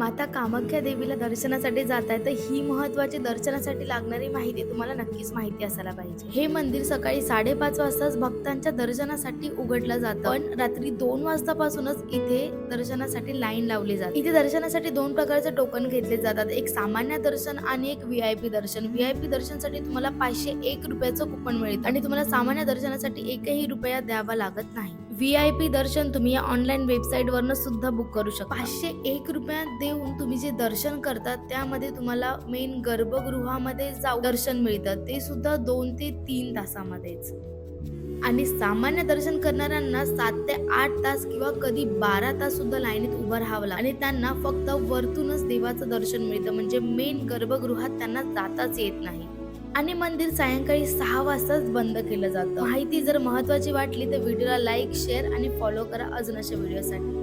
माता कामाख्या देवीला दर्शनासाठी जाताय तर ही महत्त्वाची दर्शनासाठी लागणारी माहिती तुम्हाला नक्कीच माहिती असायला पाहिजे। हे मंदिर सकाळी 5:30 वाजताच भक्तांच्या दर्शनासाठी उघडलं जातं, पण रात्री 2 वाजतापासूनच इथे दर्शनासाठी लाईन लावली जाते। इथे दर्शनासाठी 2 प्रकारचे टोकन घेतले जातात, एक सामान्य दर्शन आणि एक व्हीआयपी दर्शन। व्हीआयपी दर्शनसाठी तुम्हाला 501 रुपयाचं कुपन मिळतं आणि तुम्हाला सामान्य दर्शनासाठी 1ही रुपया द्यावा लागत नाही। व्हीआयपी दर्शन तुम्ही या ऑनलाईन वेबसाईटवरनं सुद्धा बुक करू शकता। 501 रुपया देऊन तुम्ही जे दर्शन करता त्यामध्ये तुम्हाला मेन गर्भगृहामध्ये जाऊन दर्शन मिळतं, ते सुद्धा 2 ते 3 तासामध्येच। आणि सामान्य दर्शन करणाऱ्यांना 7 ते 8 तास किंवा कधी 12 तास सुद्धा लाईनीत उभं राहावं लागतं आणि त्यांना फक्त वरतूनच देवाचं दर्शन मिळतं, म्हणजे मेन गर्भगृहात त्यांना जाताच येत नाही। आणि मंदिर सायंकाळी 6 वाजताच बंद केलं जातं। माहिती जर महत्त्वाची वाटली तर व्हिडिओला लाईक, शेअर आणि फॉलो करा अजून अशा व्हिडिओसाठी।